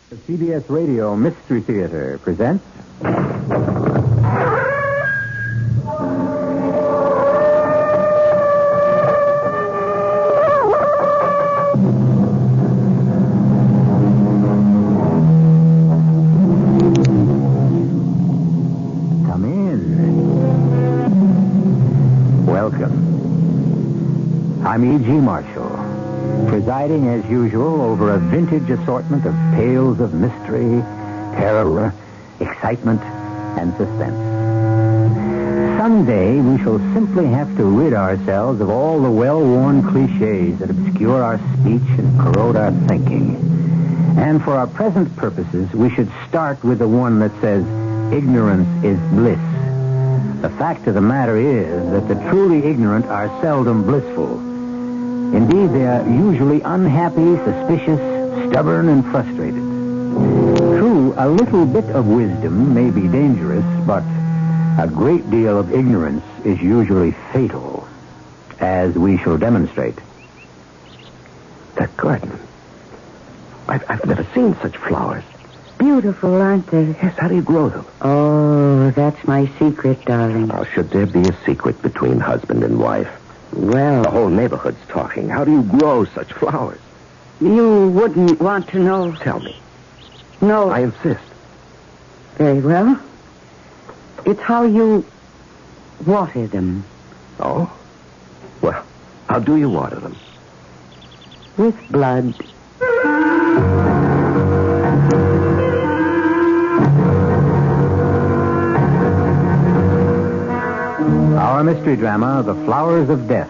The CBS Radio Mystery Theater presents... Come in. Welcome. I'm E.G. Marshall, presiding as usual over a vintage assortment of tales of mystery, terror, excitement, and suspense. Someday we shall simply have to rid ourselves of all the well-worn cliches that obscure our speech and corrode our thinking. And for our present purposes, we should start with the one that says, ignorance is bliss. The fact of the matter is that the truly ignorant are seldom blissful. Indeed, they are usually unhappy, suspicious, stubborn, and frustrated. True, a little bit of wisdom may be dangerous, but a great deal of ignorance is usually fatal, as we shall demonstrate. That garden. I've never seen such flowers. Beautiful, aren't they? Yes, how do you grow them? Oh, that's my secret, darling. How should there be a secret between husband and wife? Well, The whole neighborhood's talking. How do you grow such flowers? you wouldn't want to know. Tell me. No. I insist. Very well. It's how you water them. Oh? Well, how do you water them? With blood. Our mystery drama, The Flowers of Death,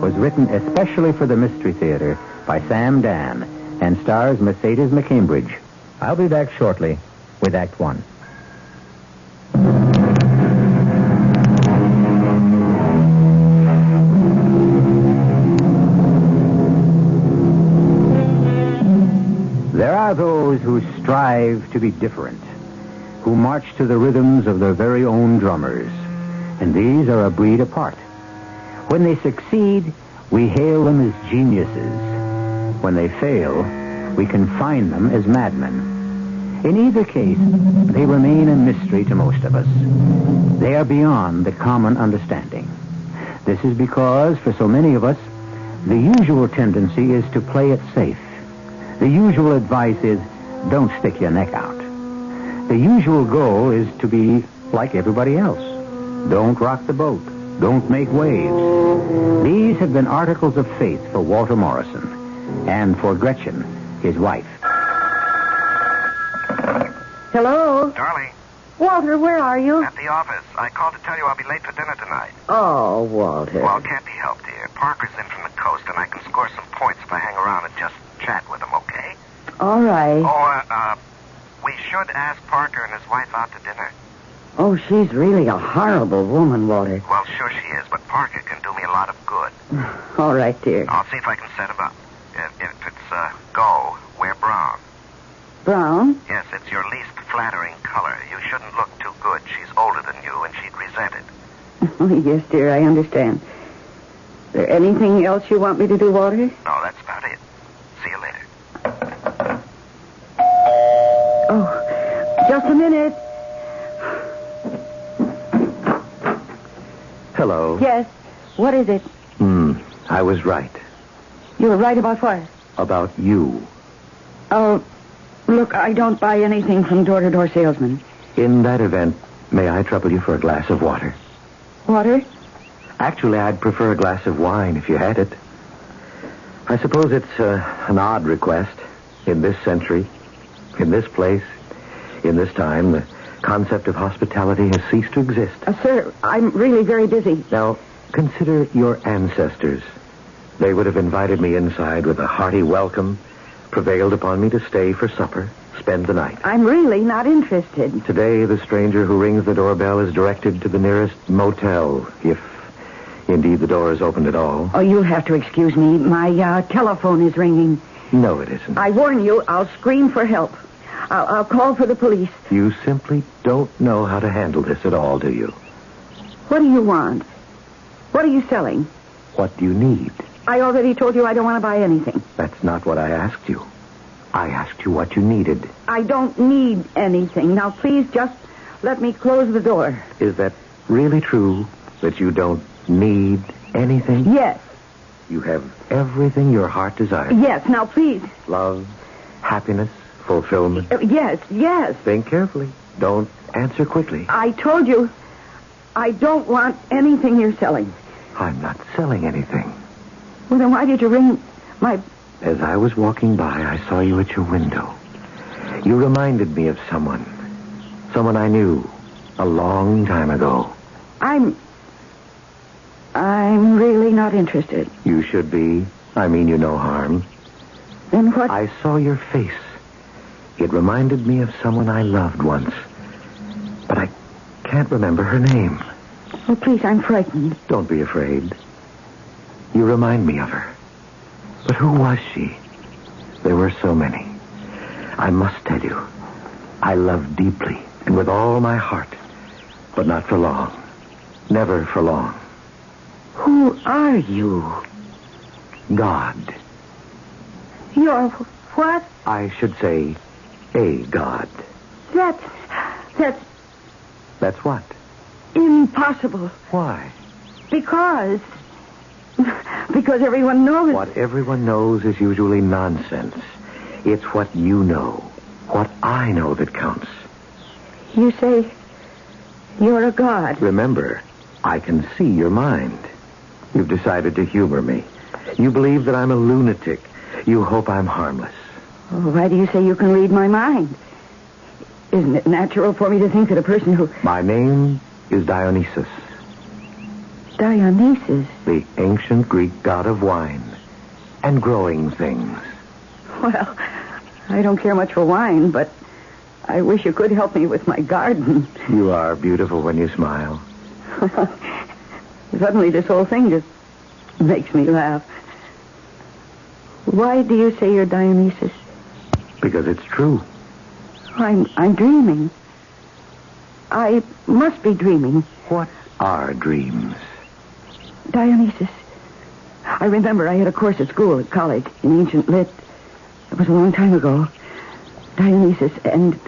was written especially for the Mystery Theater by Sam Dan and stars Mercedes McCambridge. I'll be back shortly with Act One. There are those who strive to be different, who march to the rhythms of their very own drummers. And these are a breed apart. When they succeed, we hail them as geniuses. When they fail, we confine them as madmen. In either case, they remain a mystery to most of us. They are beyond the common understanding. This is because, for so many of us, the usual tendency is to play it safe. The usual advice is, don't stick your neck out. The usual goal is to be like everybody else. Don't rock the boat. Don't make waves. These have been articles of faith for Walter Morrison and for Gretchen, his wife. Hello? Darling, Walter, where are you? at the office. I called to tell you I'll be late for dinner tonight. Oh, Walter. Well, it can't be helped, dear. Parker's in from the coast, and I can score some points if I hang around and just chat with him, okay? All right. We should ask Parker and his wife out to dinner. Oh, she's really a horrible woman, Walter. Well, sure she is, but Parker can do me a lot of good. All right, dear. I'll see if I can set him up. If it's go, wear brown. Brown? Yes, it's your least flattering color. You shouldn't look too good. She's older than you, and she'd resent it. Yes, dear, I understand. Is there anything else you want me to do, Walter? No, that's about it. See you later. Oh, just a minute. Hello. Yes. What is it? I was right. You were right about what? About you. Oh, look, I don't buy anything from door-to-door salesmen. In that event, may I trouble you for a glass of water? Water? Actually, I'd prefer a glass of wine if you had it. I suppose it's an odd request. In this century, in this place, in this time, the concept of hospitality has ceased to exist. Sir, I'm really very busy. Now, consider your ancestors. They would have invited me inside with a hearty welcome, prevailed upon me to stay for supper, spend the night. I'm really not interested. Today, the stranger who rings the doorbell is directed to the nearest motel, if indeed the door is opened at all. Oh, you'll have to excuse me. My telephone is ringing. No, it isn't. I warn you, I'll scream for help. I'll call for the police. You simply don't know how to handle this at all, do you? What do you want? What are you selling? What do you need? I already told you I don't want to buy anything. That's not what I asked you. I asked you what you needed. I don't need anything. Now, please just let me close the door. Is that really true, that you don't need anything? Yes. You have everything your heart desires? Yes, now, please. Love, happiness, fulfillment? Yes. Think carefully. Don't answer quickly. I told you, I don't want anything you're selling. I'm not selling anything. Well, then why did you ring my... As I was walking by, I saw you at your window. You reminded me of someone I knew a long time ago. I'm really not interested. You should be. I mean you no harm. Then what? I saw your face. It reminded me of someone I loved once. But I can't remember her name. Oh, please, I'm frightened. Don't be afraid. You remind me of her. But who was she? There were so many. I must tell you, I loved deeply and with all my heart, but not for long. Never for long. Who are you? God. You're what? I should say, a God. That's That's what? impossible. Why? Because everyone knows. What everyone knows is usually nonsense. It's what you know, what I know that counts. You say you're a god. Remember, I can see your mind. You've decided to humor me. You believe that I'm a lunatic. You hope I'm harmless. Oh, why do you say you can read my mind? Isn't it natural for me to think that a person who... My name is Dionysus, Dionysus? the ancient Greek god of wine and growing things. Well, I don't care much for wine, but I wish you could help me with my garden. You are beautiful when you smile. Suddenly this whole thing just makes me laugh. Why do you say you're Dionysus? Because it's true. I'm dreaming. I must be dreaming. What are dreams? Dionysus. I remember I had a course at school, at college, in ancient lit. It was a long time ago. Dionysus and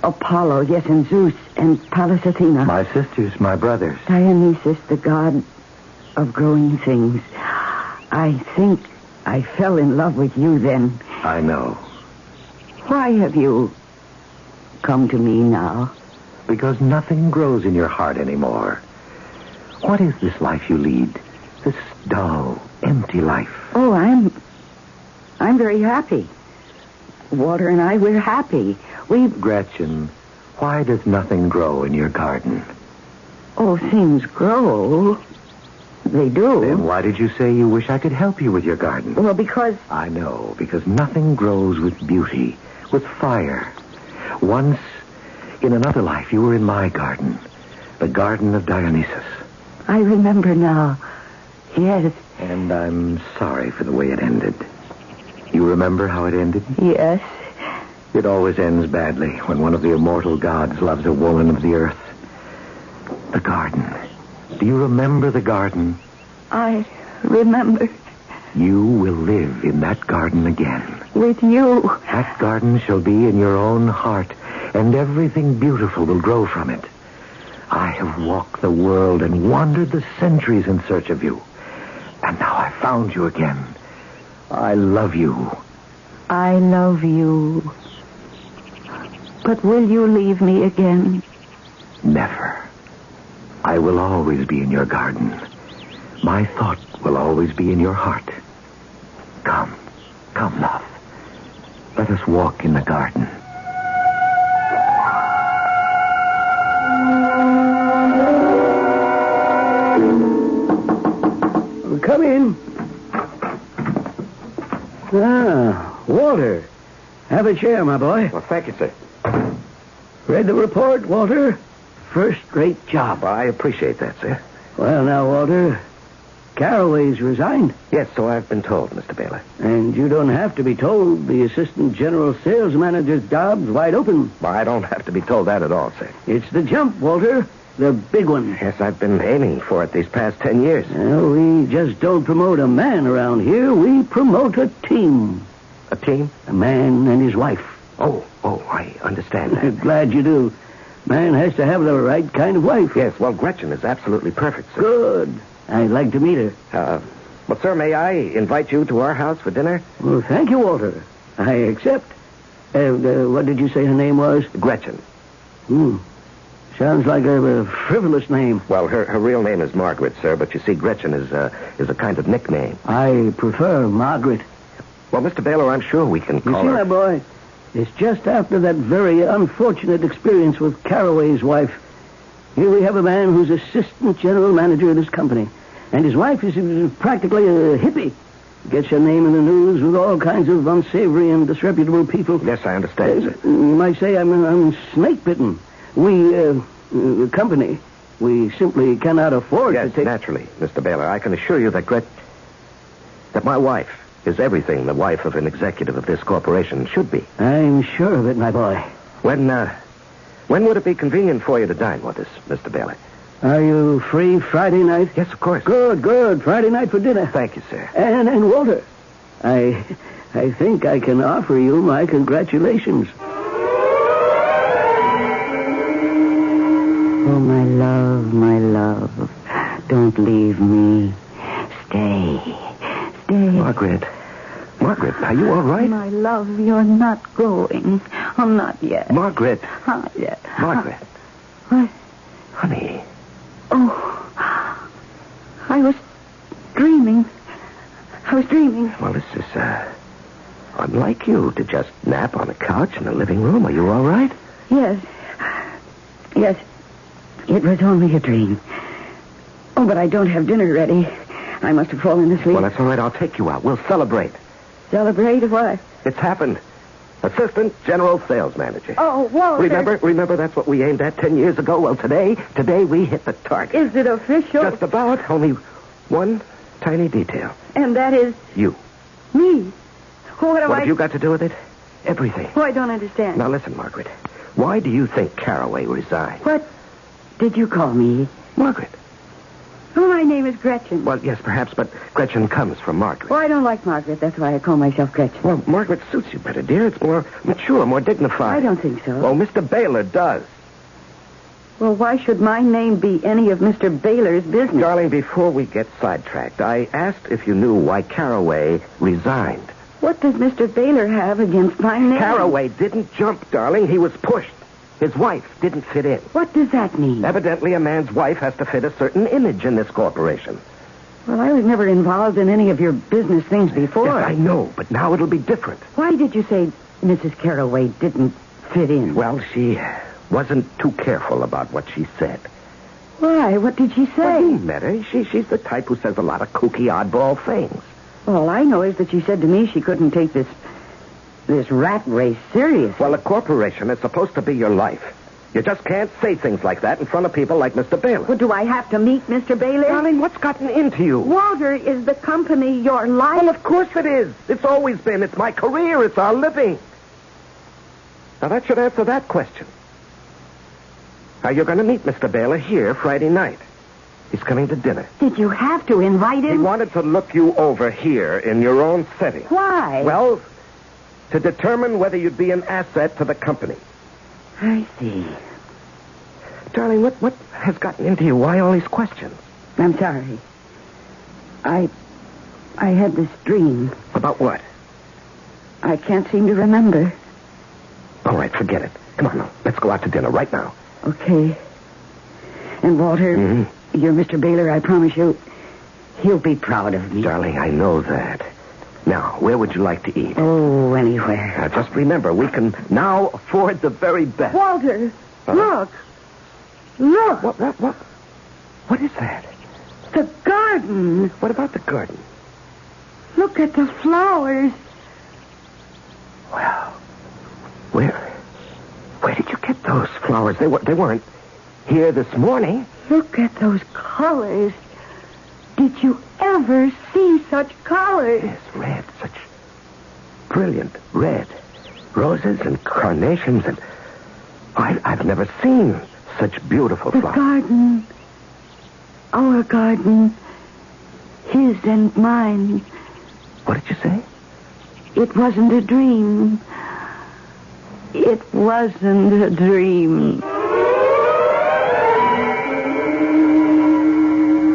Apollo, yes, and Zeus and Pallas Athena. My sisters, my brothers. Dionysus, the god of growing things. I think I fell in love with you then. I know. Why have you come to me now? Because nothing grows in your heart anymore. What is this life you lead? This dull, empty life. Oh, I'm very happy. Walter and I, we're happy. Gretchen, why does nothing grow in your garden? Oh, things grow. They do. Then why did you say you wish I could help you with your garden? Well, because... I know, because nothing grows with beauty, with fire. Once, in another life, you were in my garden, the garden of Dionysus. I remember now. Yes. And I'm sorry for the way it ended. You remember how it ended? Yes. It always ends badly when one of the immortal gods loves a woman of the earth. The garden. Do you remember the garden? I remember. You will live in that garden again. With you. That garden shall be in your own heart, and everything beautiful will grow from it. I have walked the world and wandered the centuries in search of you. And now I've found you again. I love you. I love you. But will you leave me again? Never. I will always be in your garden. My thought will always be in your heart. Come, love. Let us walk in the garden. Come in. Walter. Have a chair, my boy. Well, thank you, sir. Read the report, Walter? First-rate job. Well, I appreciate that, sir. Well, now, Walter, Carraway's resigned. Yes, so I've been told, Mr. Baylor. And you don't have to be told. The assistant general sales manager's job's wide open. Well, I don't have to be told that at all, sir. It's the jump, Walter. The big one. Yes, I've been aiming for it these past 10 years. Well, we just don't promote a man around here. We promote a team. A team? A man and his wife. Oh, I understand that. Glad you do. Man has to have the right kind of wife. Yes, well, Gretchen is absolutely perfect, sir. Good. I'd like to meet her. Well, sir, may I invite you to our house for dinner? Well, thank you, Walter. I accept. What did you say her name was? Gretchen. Sounds like a frivolous name. Well, her real name is Margaret, sir, but you see, Gretchen is a kind of nickname. I prefer Margaret. Well, Mr. Baylor, I'm sure we can call You see, her... my boy, it's just after that very unfortunate experience with Caraway's wife. Here we have a man who's assistant general manager in his company. And his wife is practically a hippie. Gets her name in the news with all kinds of unsavory and disreputable people. Yes, I understand, sir. You might say I'm snake-bitten. We, the company, we simply cannot afford to take... Yes, naturally, Mr. Baylor. I can assure you that my wife is everything the wife of an executive of this corporation should be. I'm sure of it, my boy. When would it be convenient for you to dine with us, Mr. Baylor? Are you free Friday night? Yes, of course. Good. Friday night for dinner. Thank you, sir. And Walter, I think I can offer you my congratulations. Oh, my love, don't leave me. Stay. Margaret, are you all right? My love, you're not going. Oh, not yet. Margaret. Not yet. Margaret. What? Honey. Oh, I was dreaming. Well, this is, unlike you to just nap on a couch in the living room. Are you all right? Yes. It was only a dream. Oh, but I don't have dinner ready. I must have fallen asleep. Well, that's all right. I'll take you out. We'll celebrate. Celebrate what? It's happened. Assistant General Sales Manager. Oh, Walter. Remember that's what we aimed at 10 years ago? Well, today we hit the target. Is it official? Just about. Only one tiny detail. And that is? You. Me? What have you got to do with it? Everything. Oh, I don't understand. Now, listen, Margaret. Why do you think Caraway resigned? What did you call me? Margaret. Oh, my name is Gretchen. Well, yes, perhaps, but Gretchen comes from Margaret. Oh, I don't like Margaret. That's why I call myself Gretchen. Well, Margaret suits you better, dear. It's more mature, more dignified. I don't think so. Well, Mr. Baylor does. Well, why should my name be any of Mr. Baylor's business? Darling, before we get sidetracked, I asked if you knew why Caraway resigned. What does Mr. Baylor have against my name? Caraway didn't jump, darling. He was pushed. His wife didn't fit in. What does that mean? Evidently, a man's wife has to fit a certain image in this corporation. Well, I was never involved in any of your business things before. Yes, I know, but now it'll be different. Why did you say Mrs. Caraway didn't fit in? Well, she wasn't too careful about what she said. Why? What did she say? Well, you met her. She's the type who says a lot of kooky, oddball things. All I know is that she said to me she couldn't take this rat race seriously. Well, a corporation is supposed to be your life. You just can't say things like that in front of people like Mr. Baylor. Well, do I have to meet Mr. Baylor? Darling, what's gotten into you? Walter, is the company your life? Well, of course it is. It's always been. It's my career. It's our living. Now, that should answer that question. Now, you're going to meet Mr. Baylor here Friday night. He's coming to dinner. Did you have to invite him? He wanted to look you over here in your own setting. Why? Well, to determine whether you'd be an asset to the company. I see. Darling, what has gotten into you? Why all these questions? I'm sorry. I had this dream. About what? I can't seem to remember. All right, forget it. Come on now. Let's go out to dinner right now. Okay. And Walter, you're Mr. Baylor, I promise you, he'll be proud of me. Darling, I know that. Now, where would you like to eat? Oh, anywhere. Now, just remember, we can now afford the very best. Walter, look. Look. What is that? The garden. What about the garden? Look at the flowers. Well, where did you get those flowers? They weren't here this morning. Look at those colors. Did you ever see such colors? Yes, red, such brilliant red. Roses and carnations and... I've never seen such beautiful flowers. The garden. Our garden. His and mine. What did you say? It wasn't a dream. It wasn't a dream.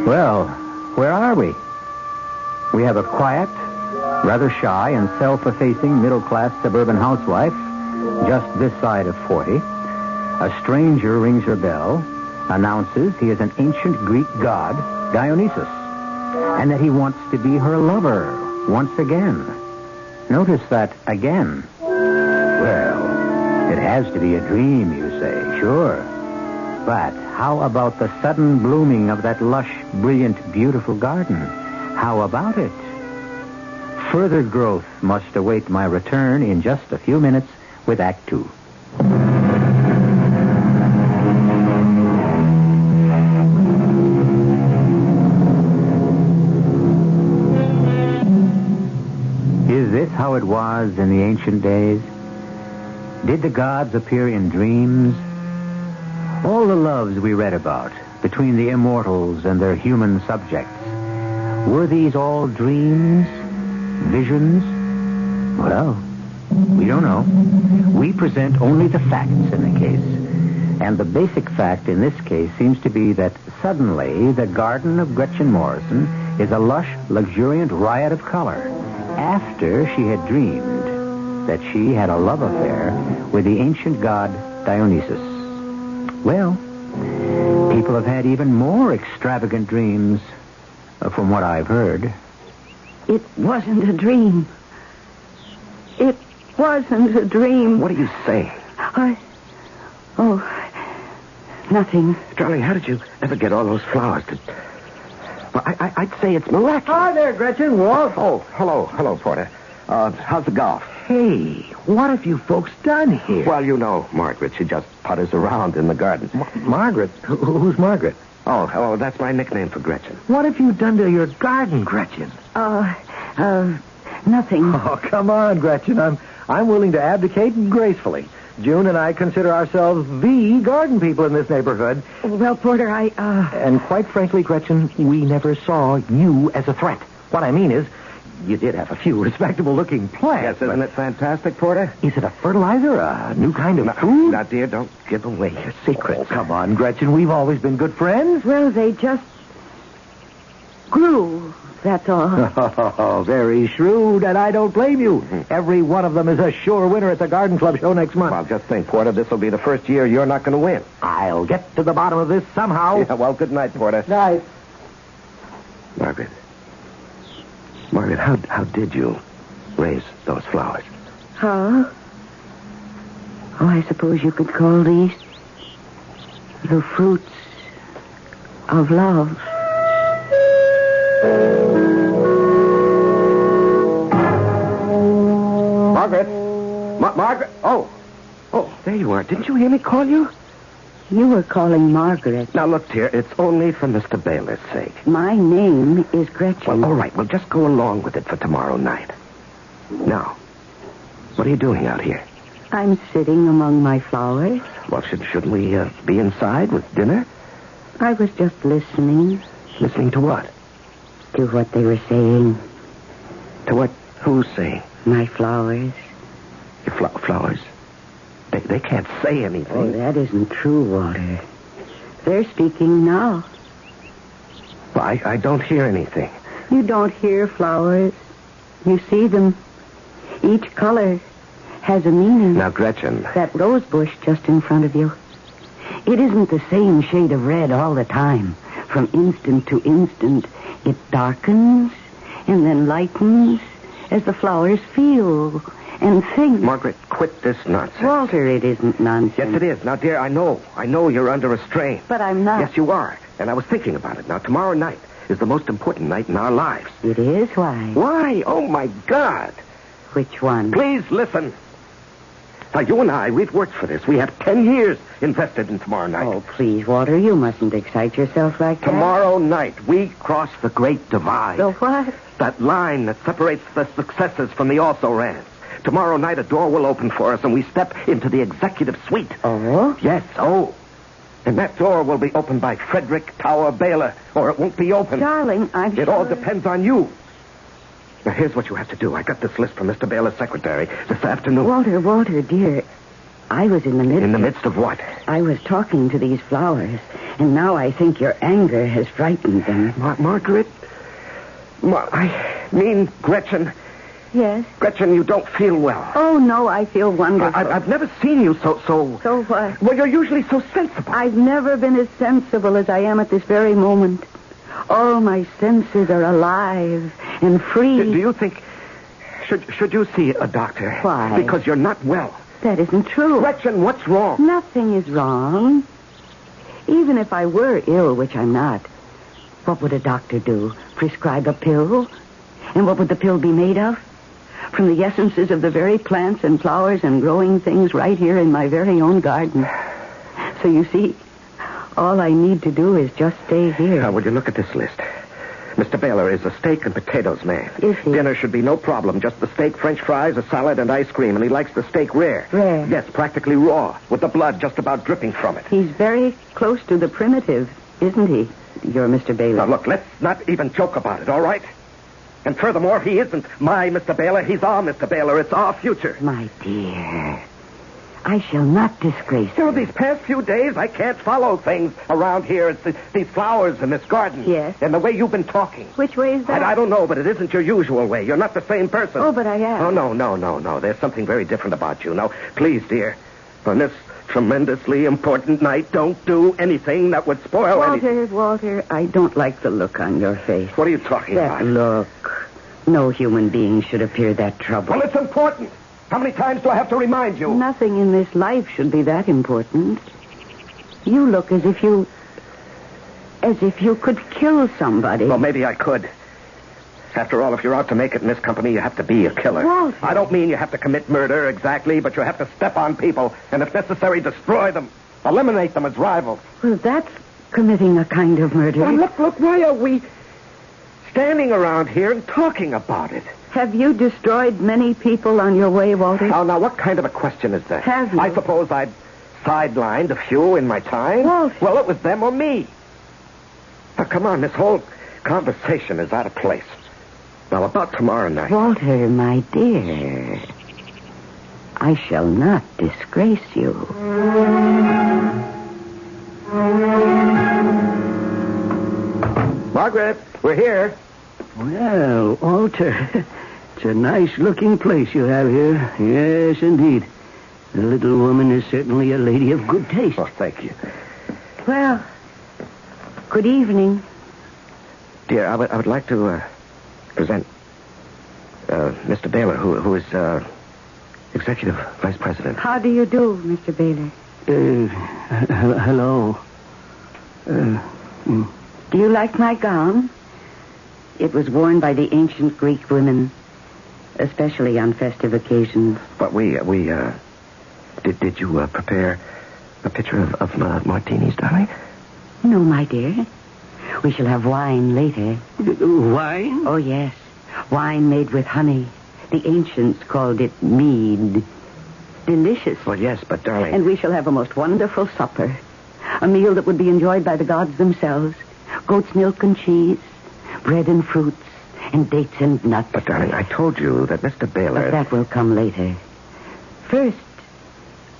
Well, where are we? We have a quiet, rather shy and self-effacing middle-class suburban housewife just this side of 40. A stranger rings her bell, announces he is an ancient Greek god, Dionysus, and that he wants to be her lover once again. Notice that again. Well, it has to be a dream, you say, sure. But how about the sudden blooming of that lush, brilliant, beautiful garden? How about it? Further growth must await my return in just a few minutes with Act 2. Is this how it was in the ancient days? Did the gods appear in dreams? All the loves we read about between the immortals and their human subjects, were these all dreams? Visions? Well, we don't know. We present only the facts in the case. And the basic fact in this case seems to be that suddenly the garden of Gretchen Morrison is a lush, luxuriant riot of color after she had dreamed that she had a love affair with the ancient god Dionysus. Well, people have had even more extravagant dreams, from what I've heard. It wasn't a dream. It wasn't a dream. What are you saying? Nothing. Darling, how did you ever get all those flowers? Well, I'd say it's miraculous. Hi there, Gretchen. Walt. Oh, hello, Porter. How's the golf? Hey, what have you folks done here? Well, you know, Margaret, she just putters around in the garden. Margaret? Who's Margaret? Oh, that's my nickname for Gretchen. What have you done to your garden, Gretchen? Nothing. Oh, come on, Gretchen. I'm willing to abdicate gracefully. June and I consider ourselves the garden people in this neighborhood. Well, Porter, And quite frankly, Gretchen, we never saw you as a threat. What I mean is, you did have a few respectable-looking plants. Yes, isn't it fantastic, Porter? Is it a fertilizer, a new kind of food? Now, dear, don't give away your secrets. Oh, come on, Gretchen. We've always been good friends. Well, they just grew, that's all. Oh, very shrewd, and I don't blame you. Every one of them is a sure winner at the Garden Club show next month. Well, just think, Porter, this will be the first year you're not going to win. I'll get to the bottom of this somehow. Yeah, well, good night, Porter. Night. Margaret, how did you raise those flowers? How? Oh, I suppose you could call these the fruits of love. Margaret? Margaret? Oh, there you are. Didn't you hear me call you? You were calling Margaret. Now, look, dear, it's only for Mr. Baylor's sake. My name is Gretchen. Well, all right. Well, just go along with it for tomorrow night. Now, what are you doing out here? I'm sitting among my flowers. Well, shouldn't we be inside with dinner? I was just listening Listening to what? to what they were saying. To what? Who's saying? My flowers. Your flowers? They can't say anything. Oh, that isn't true, Walter. They're speaking now. Well, I don't hear anything. You don't hear flowers. You see them. Each color has a meaning. Now, Gretchen. That rose bush just in front of you. It isn't the same shade of red all the time. From instant to instant, it darkens and then lightens as the flowers feel and think. Margaret, quit this nonsense. Walter, it isn't nonsense. Yes, it is. Now, dear, I know you're under a strain. But I'm not. Yes, you are. And I was thinking about it. Now, tomorrow night is the most important night in our lives. It is? Why? Why? Oh, my God. Which one? Please listen. Now, you and I, we've worked for this. We have 10 years invested in tomorrow night. Oh, please, Walter, you mustn't excite yourself like that. Tomorrow night, we cross the Great Divide. The what? That line that separates the successes from the also-rans. Tomorrow night, a door will open for us, and we step into the executive suite. Oh? Yes, And that door will be opened by Frederick Tower Baylor, or it won't be opened. Darling, I'm It all depends on you. Now, here's what you have to do. I got this list from Mr. Baylor's secretary this afternoon. Walter, dear, I was in the midst... In the midst of what? I was talking to these flowers, and now I think your anger has frightened them. Margaret? I mean, Gretchen. Yes? Gretchen, you don't feel well. Oh, no, I feel wonderful. I've never seen you so... So what? Well, you're usually so sensible. I've never been as sensible as I am at this very moment. All my senses are alive and free. Do you think... Should you see a doctor? Why? Because you're not well. That isn't true. Gretchen, what's wrong? Nothing is wrong. Even if I were ill, which I'm not, what would a doctor do? Prescribe a pill? And what would the pill be made of? From the essences of the very plants and flowers and growing things right here in my very own garden. So you see, all I need to do is just stay here. Now, will you look at this list? Mr. Baylor is a steak and potatoes man. Is he? Dinner should be no problem. Just the steak, French fries, a salad, and ice cream. And he likes the steak rare. Rare? Yes, practically raw, with the blood just about dripping from it. He's very close to the primitive, isn't he? You're Mr. Baylor. Now, look, let's not even joke about it, all right? And furthermore, he isn't my Mr. Baylor. He's our Mr. Baylor. It's our future. My dear, I shall not disgrace You know, you. these past few days, I can't follow things around here. It's these flowers in this garden. Yes. And the way you've been talking. Which way is that? I don't know, but it isn't your usual way. You're not the same person. Oh, but I am. Oh, no. There's something very different about you. Now, please, dear, on this tremendously important night, don't do anything that would spoil anything. Walter, I don't like the look on your face. What are you talking That about? look. No human being should appear that troubled. Well, it's important. How many times do I have to remind you? Nothing in this life should be that important. You look as if you could kill somebody. Well, maybe I could. After all, if you're out to make it in this company, you have to be a killer. Walter. I don't mean you have to commit murder exactly, but you have to step on people and, if necessary, destroy them. Eliminate them as rivals. Well, that's committing a kind of murder. Well, look, why are we standing around here and talking about it? Have you destroyed many people on your way, Walter? Now, what kind of a question is that? Have you? I suppose I'd sidelined a few in my time. Walter. Well, it was them or me. Now, come on, this whole conversation is out of place. Now, about tomorrow night. Walter, my dear, I shall not disgrace you. Margaret, we're here. Well, Walter, it's a nice-looking place you have here. Yes, indeed. The little woman is certainly a lady of good taste. Oh, thank you. Well, good evening. Dear, I would like to present Mr. Baylor, who is executive vice president. How do you do, Mr. Baylor? Hello. Do you like my gown? It was worn by the ancient Greek women, especially on festive occasions. But did you prepare a pitcher of martinis, darling? No, my dear. We shall have wine later. Wine? Oh, yes. Wine made with honey. The ancients called it mead. Delicious. Well, yes, but darling... And we shall have a most wonderful supper. A meal that would be enjoyed by the gods themselves. Goat's milk and cheese, bread and fruits, and dates and nuts. But, darling, I told you that Mr. Baylor... But that will come later. First,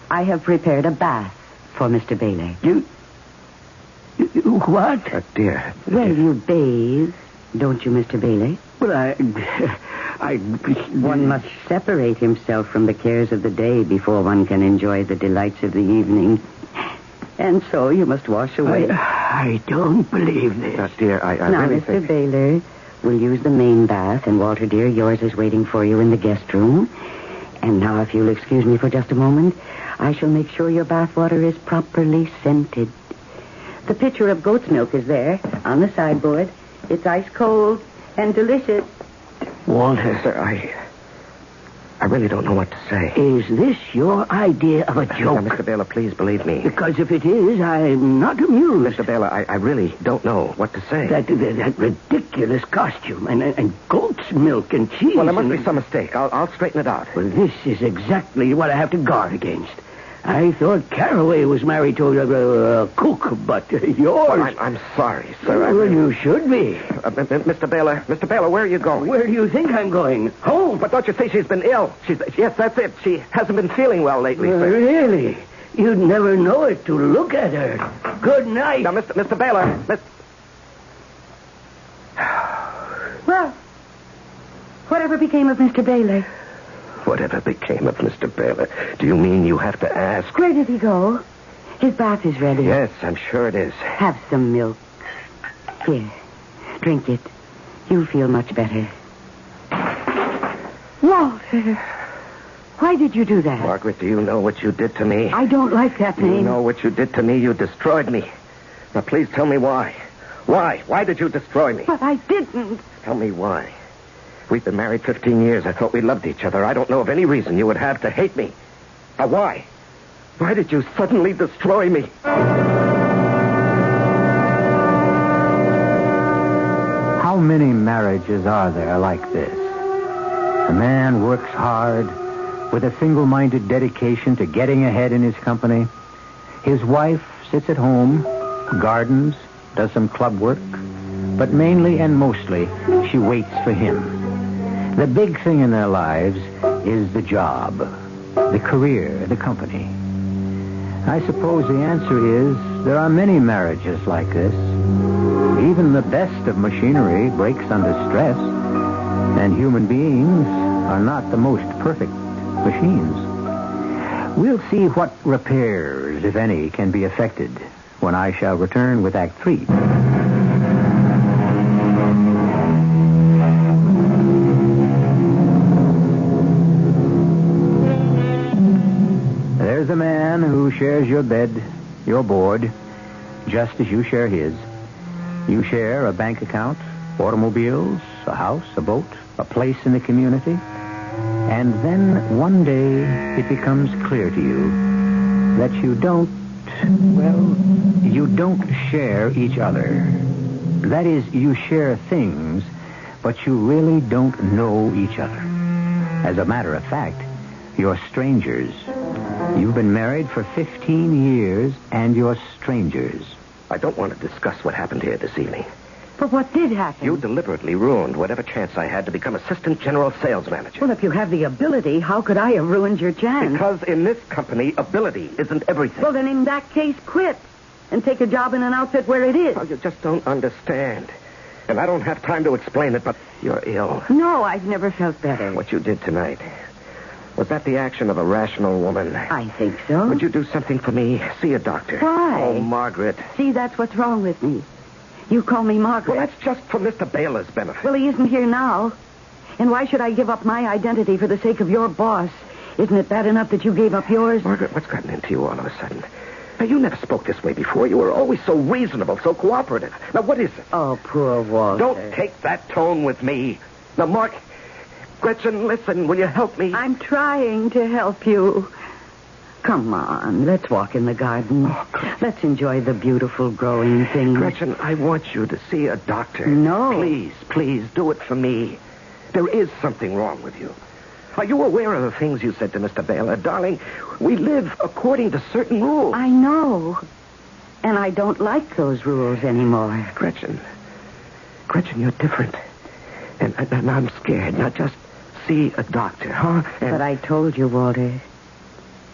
I have prepared a bath for Mr. Baylor. You what? Dear. Well, you bathe, don't you, Mr. Baylor? Well, One must separate himself from the cares of the day before one can enjoy the delights of the evening. And so you must wash away. I don't believe this. Dear, I Now, really Mr. think... Baylor, we'll use the main bath, and Walter, dear, yours is waiting for you in the guest room. And now, if you'll excuse me for just a moment, I shall make sure your bath water is properly scented. The pitcher of goat's milk is there, on the sideboard. It's ice cold and delicious. Walter. Sir, I really don't know what to say. Is this your idea of a joke? Now, Mr. Baylor, please believe me. Because if it is, I'm not amused. Mr. Baylor, I really don't know what to say. That ridiculous costume and goat's milk and cheese. Well, there must be some mistake. I'll straighten it out. Well, this is exactly what I have to guard against. I thought Caraway was married to a cook, but yours... Well, I'm sorry, sir. Well, you should be. Mr. Baylor, where are you going? Where do you think I'm going? Home. But don't you see she's been ill? Yes, that's it. She hasn't been feeling well lately, sir. Really? You'd never know it to look at her. Good night. Now, Mr. Baylor, Well, whatever became of Mr. Baylor? Whatever became of Mr. Baylor? Do you mean you have to ask? Where did he go? His bath is ready. Yes, I'm sure it is. Have some milk. Here, drink it. You'll feel much better. Walter, why did you do that? Margaret, do you know what you did to me? I don't like that name. You know what you did to me? You destroyed me. Now, please tell me why. Why? Why did you destroy me? But I didn't. Tell me why. We've been married 15 years. I thought we loved each other. I don't know of any reason you would have to hate me. Now, why? Why did you suddenly destroy me? How many marriages are there like this? A man works hard with a single-minded dedication to getting ahead in his company. His wife sits at home, gardens, does some club work, but mainly and mostly she waits for him. The big thing in their lives is the job, the career, the company. I suppose the answer is there are many marriages like this. Even the best of machinery breaks under stress, and human beings are not the most perfect machines. We'll see what repairs, if any, can be effected when I shall return with Act 3. There's a man who shares your bed, your board, just as you share his. You share a bank account, automobiles, a house, a boat, a place in the community. And then one day it becomes clear to you that you don't share each other. That is, you share things, but you really don't know each other. As a matter of fact, you're strangers. You've been married for 15 years, and you're strangers. I don't want to discuss what happened here this evening. But what did happen? You deliberately ruined whatever chance I had to become assistant general sales manager. Well, if you have the ability, how could I have ruined your chance? Because in this company, ability isn't everything. Well, then in that case, quit. And take a job in an outfit where it is. Well, you just don't understand. And I don't have time to explain it, but you're ill. No, I've never felt better. What you did tonight, was that the action of a rational woman? I think so. Would you do something for me? See a doctor. Why? Oh, Margaret. See, that's what's wrong with me. You call me Margaret. Well, that's just for Mr. Baylor's benefit. Well, he isn't here now. And why should I give up my identity for the sake of your boss? Isn't it bad enough that you gave up yours? Margaret, what's gotten into you all of a sudden? Now, you never spoke this way before. You were always so reasonable, so cooperative. Now, what is it? Oh, poor Walter. Don't take that tone with me. Now, Mark, Gretchen, listen. Will you help me? I'm trying to help you. Come on, let's walk in the garden. Oh, let's enjoy the beautiful growing things. Gretchen, I want you to see a doctor. No. Please, do it for me. There is something wrong with you. Are you aware of the things you said to Mr. Baylor? Darling, we live according to certain rules. I know. And I don't like those rules anymore. Gretchen, you're different. And I'm scared. Now, just see a doctor, huh? But I told you, Walter,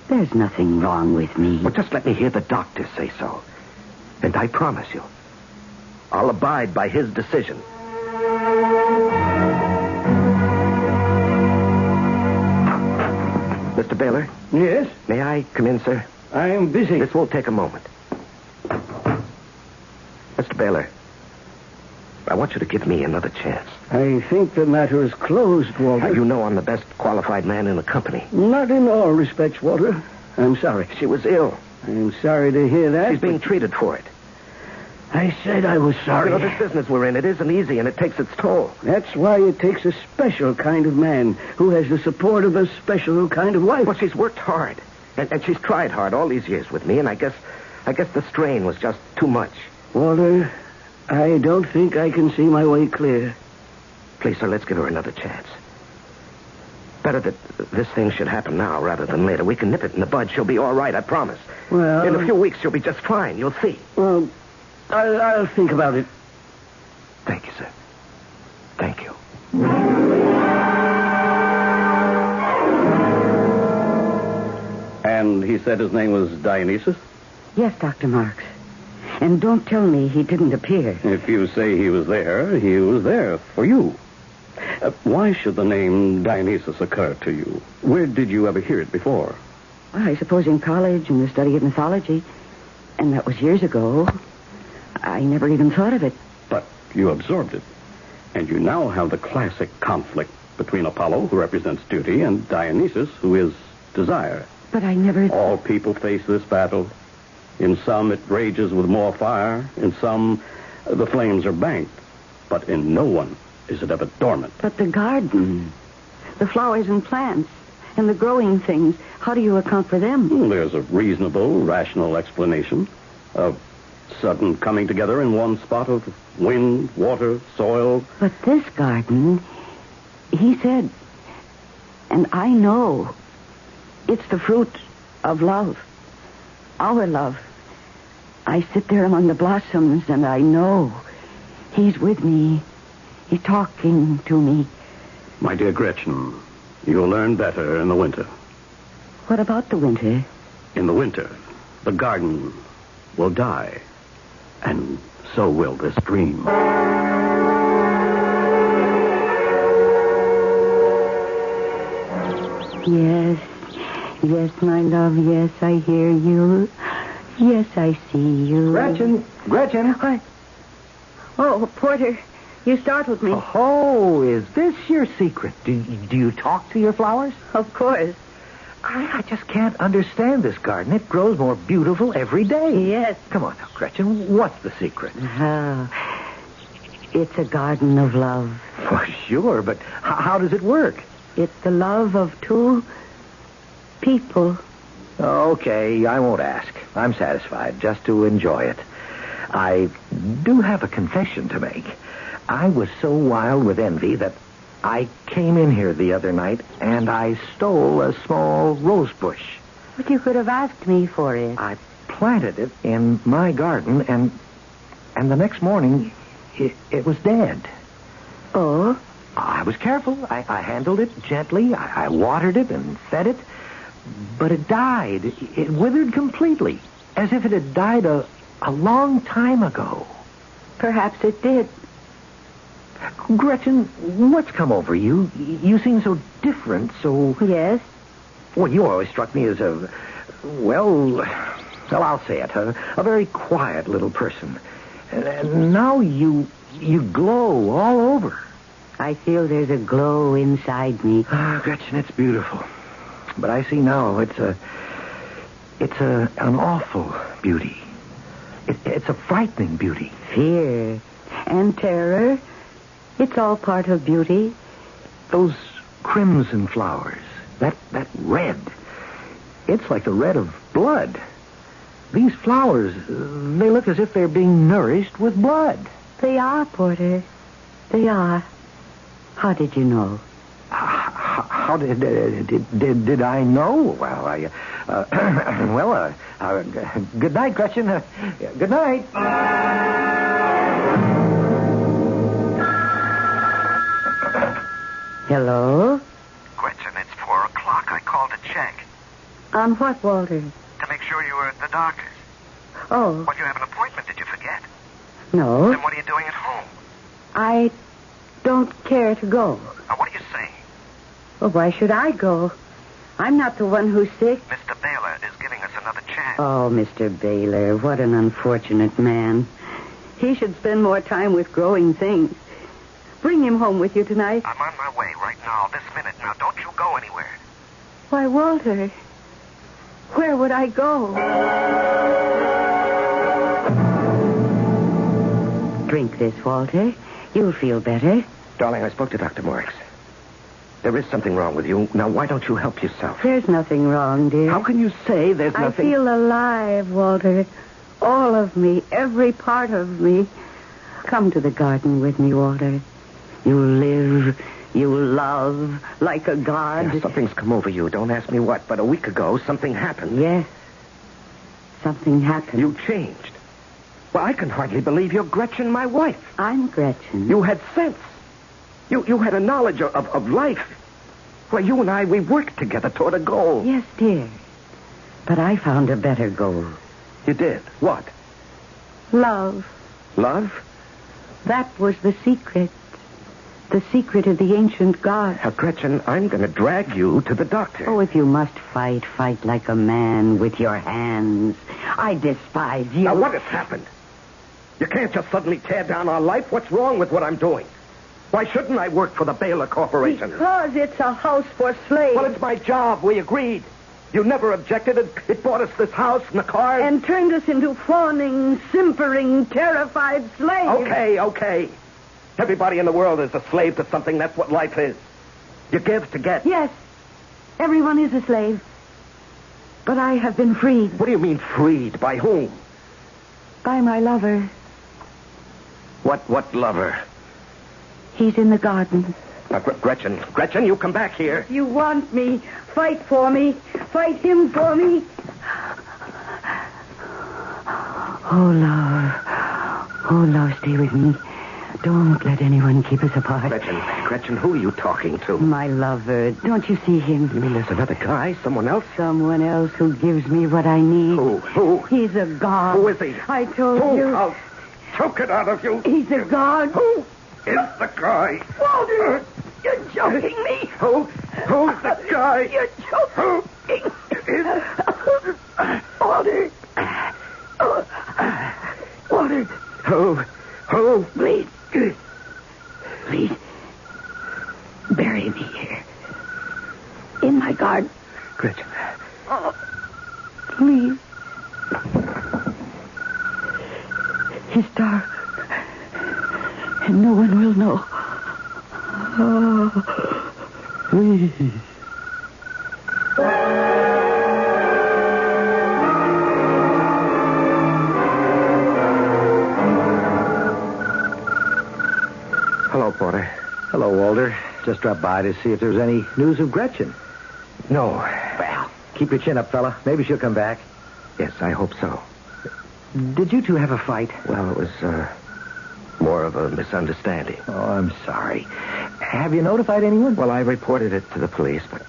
there's nothing wrong with me. Well, just let me hear the doctor say so. And I promise you, I'll abide by his decision. Mr. Baylor? Yes? May I come in, sir? I am busy. This won't take a moment. Mr. Baylor, I want you to give me another chance. I think the matter is closed, Walter. You know I'm the best qualified man in the company. Not in all respects, Walter. I'm sorry. She was ill. I'm sorry to hear that. She's being treated for it. I said I was sorry. You know, this business we're in, it isn't easy, and it takes its toll. That's why it takes a special kind of man who has the support of a special kind of wife. Well, she's worked hard, and she's tried hard all these years with me, and I guess the strain was just too much. Walter, I don't think I can see my way clear. Please, sir, let's give her another chance. better that this thing should happen now rather than later. We can nip it in the bud. She'll be all right, I promise. Well... In a few weeks, she'll be just fine. You'll see. Well, I'll think about it. Thank you, sir. Thank you. And he said his name was Dionysus? Yes, Dr. Marks. And don't tell me he didn't appear. If you say he was there for you. Why should the name Dionysus occur to you? Where did you ever hear it before? Well, I suppose in college in the study of mythology. And that was years ago. I never even thought of it. But you absorbed it. And you now have the classic conflict between Apollo, who represents duty, and Dionysus, who is desire. But I never... All people face this battle. In some, it rages with more fire. In some, the flames are banked. But in no one is it ever dormant. But the garden, the flowers and plants, and the growing things, how do you account for them? Well, there's a reasonable, rational explanation of sudden coming together in one spot of wind, water, soil. But this garden, he said, and I know, it's the fruit of love, our love. I sit there among the blossoms, and I know he's with me. He's talking to me. My dear Gretchen, you'll learn better in the winter. What about the winter? In the winter, the garden will die. And so will this dream. Yes, yes, my love, yes, I hear you. Yes, I see you. Gretchen! What? Oh, Porter, you startled me. Oh, is this your secret? Do you talk to your flowers? Of course. I just can't understand this garden. It grows more beautiful every day. Yes. Come on now, Gretchen. What's the secret? It's a garden of love. For sure, but how does it work? It's the love of two people. Okay, I won't ask. I'm satisfied just to enjoy it. I do have a confession to make. I was so wild with envy that I came in here the other night and I stole a small rose bush. But you could have asked me for it. I planted it in my garden and the next morning it was dead. Oh? I was careful. I handled it gently. I watered it and fed it. But it died. It withered completely, as if it had died a long time ago. Perhaps it did. Gretchen, what's come over you? You seem so different, so... Yes? Well, you always struck me as well, I'll say it, a very quiet little person. And now you glow all over. I feel there's a glow inside me. Gretchen, it's beautiful. But I see now it's an awful beauty. It's a frightening beauty. Fear and terror. It's all part of beauty. Those crimson flowers, that red. It's like the red of blood. These flowers, they look as if they're being nourished with blood. They are, Porter. They are. How did you know? How did I know? Well, good night, Gretchen. Good night. Hello? Gretchen, it's 4 o'clock. I called to check. On what, Walter? To make sure you were at the doctor's. Oh, Well, you have an appointment. Did you forget? no. Then what are you doing at home? I don't care to go. Now, what are you saying? Well, why should I go? I'm not the one who's sick. Mr. Baylor is giving us another chance. Oh, Mr. Baylor, what an unfortunate man. He should spend more time with growing things. Bring him home with you tonight. I'm on my way right now, this minute. Now, don't you go anywhere. Why, Walter, where would I go? Drink this, Walter. You'll feel better. Darling, I spoke to Dr. Marks. There is something wrong with you. Now, why don't you help yourself? There's nothing wrong, dear. How can you say there's I nothing... feel alive, Walter. All of me, every part of me. Come to the garden with me, Walter. You'll live You love like a god. Yeah, something's come over you. Don't ask me what, but a week ago, something happened. Yes. Something happened. You changed. Well, I can hardly believe you're Gretchen, my wife. I'm Gretchen. You had sense. You had a knowledge of life. Well, you and I, we worked together toward a goal. Yes, dear. But I found a better goal. You did? What? Love. Love? That was the secret. The secret of the ancient gods. Now, Gretchen, I'm going to drag you to the doctor. Oh, if you must fight, fight like a man with your hands. I despise you. Now, what has happened? You can't just suddenly tear down our life. What's wrong with what I'm doing? Why shouldn't I work for the Baylor Corporation? Because it's a house for slaves. Well, it's my job. We agreed. You never objected. It bought us this house and the car. And turned us into fawning, simpering, terrified slaves. Okay. Everybody in the world is a slave to something. That's what life is. You give to get. Yes. Everyone is a slave. But I have been freed. What do you mean freed? By whom? By my lover. What lover? He's in the garden. Now, Gretchen, you come back here. You want me. Fight for me. Fight him for me. Oh, love, stay with me. Don't let anyone keep us apart. Gretchen, who are you talking to? My lover. Don't you see him? You mean there's another guy? Someone else? Someone else who gives me what I need. Who? He's a god. Who is he? I told you. I'll choke it out of you. He's a god. Who is the guy? Walter, you're joking me. Who's the guy? You're joking. Walter. Walter. Who? Please. Bury me here. In my garden. Gretchen. Oh, please. It's dark. And no one will know. Oh, please. Hello, Porter. Hello, Walter. Just dropped by to see if there's any news of Gretchen. No. Well, keep your chin up, fella. Maybe she'll come back. Yes, I hope so. Did you two have a fight? Well, it was more of a misunderstanding. Oh, I'm sorry. Have you notified anyone? Well, I reported it to the police, but...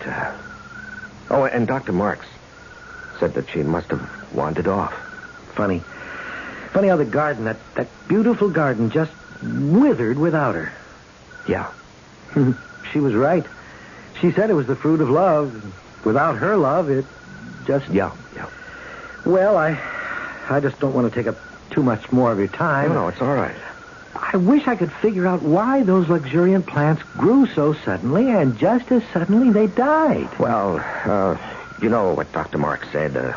Oh, and Dr. Marks said that she must have wandered off. Funny how the garden, that beautiful garden, just withered without her. Yeah. She was right. She said it was the fruit of love. Without her love, it just... Yeah. Well, I just don't want to take up too much more of your time. No, it's all right. I wish I could figure out why those luxuriant plants grew so suddenly, and just as suddenly they died. Well, you know what Dr. Marks said.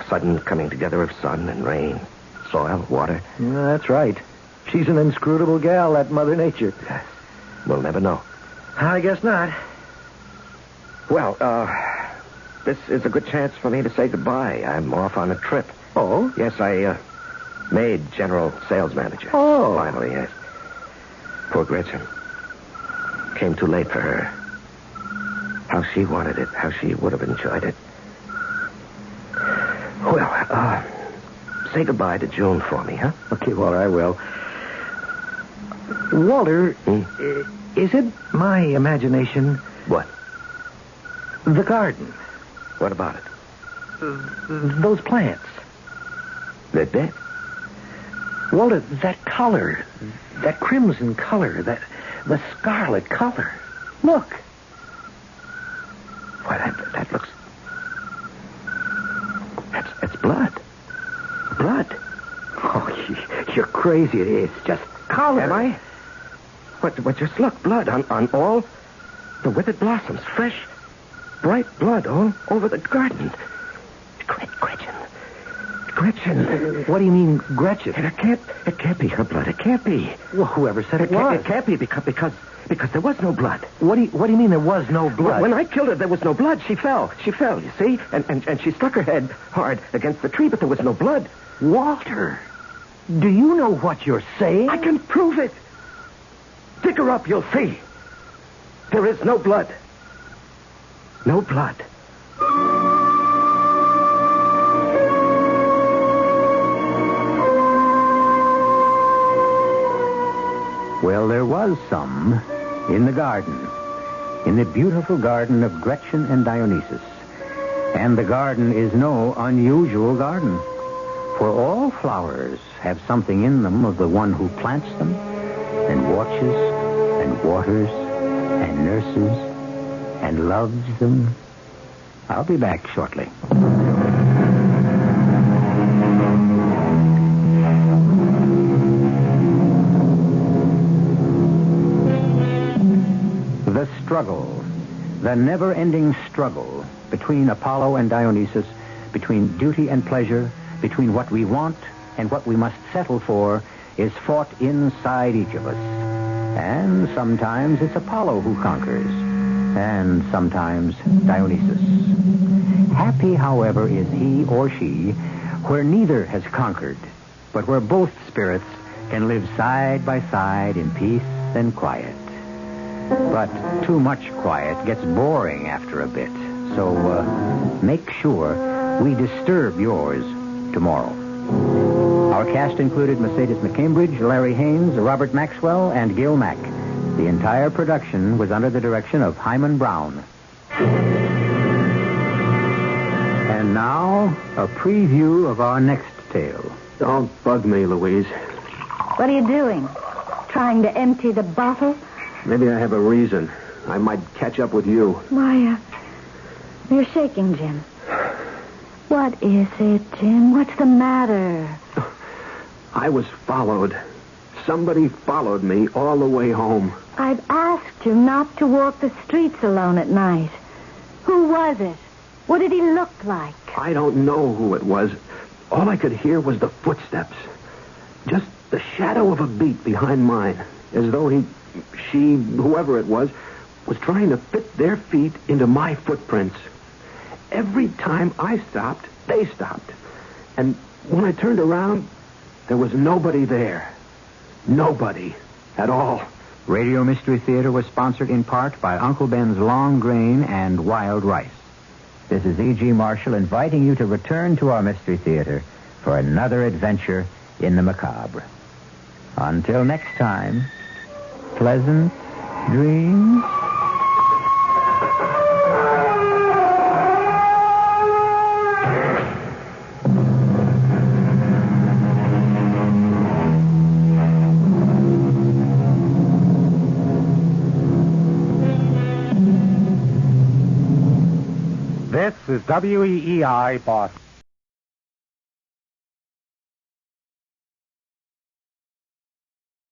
Sudden coming together of sun and rain, soil, water. Yeah, that's right. She's an inscrutable gal, that Mother Nature. We'll never know. I guess not. Well, this is a good chance for me to say goodbye. I'm off on a trip. Oh? Yes, I made general sales manager. Oh. Finally, yes. Poor Gretchen. Came too late for her. How she wanted it, how she would have enjoyed it. Well, say goodbye to June for me, huh? Okay, Walter, I will. Walter, is it my imagination? What? The garden. What about it? Those plants. They're dead. Walter, that color, that crimson color, the scarlet color. Look. Why, that looks... That's blood. Blood. Oh, you're crazy. It's just color. Am I? But just look, blood on all the withered blossoms. Fresh, bright blood all over the garden. Gretchen. What do you mean, Gretchen? It can't be her blood. It can't be. Well, whoever said it was? It can't be because there was no blood. What do you mean there was no blood? When I killed her, there was no blood. She fell, you see? And she struck her head hard against the tree, but there was no blood. Walter, do you know what you're saying? I can prove it. Dig her up, you'll see. There is no blood. No blood. Well, there was some in the garden, in the beautiful garden of Gretchen and Dionysus. And the garden is no unusual garden, for all flowers have something in them of the one who plants them and watches and waters and nurses and loves them. I'll be back shortly. The struggle, the never-ending struggle between Apollo and Dionysus, between duty and pleasure, between what we want and what we must settle for, is fought inside each of us. And sometimes it's Apollo who conquers, and sometimes Dionysus. Happy, however, is he or she where neither has conquered, but where both spirits can live side by side in peace and quiet. But too much quiet gets boring after a bit, so make sure we disturb yours tomorrow. Our cast included Mercedes McCambridge, Larry Haynes, Robert Maxwell, and Gil Mack. The entire production was under the direction of Hyman Brown. And now, a preview of our next tale. Don't bug me, Louise. What are you doing? Trying to empty the bottle? Maybe I have a reason. I might catch up with you. Why, you're shaking, Jim. What is it, Jim? What's the matter? I was followed. Somebody followed me all the way home. I've asked you not to walk the streets alone at night. Who was it? What did he look like? I don't know who it was. All I could hear was the footsteps. Just the shadow of a beat behind mine. As though she, whoever it was trying to fit their feet into my footprints. Every time I stopped, they stopped. And when I turned around, there was nobody there. Nobody at all. Radio Mystery Theater was sponsored in part by Uncle Ben's Long Grain and Wild Rice. This is E.G. Marshall inviting you to return to our Mystery Theater for another adventure in the macabre. Until next time, pleasant dreams. This is WEEI Boston.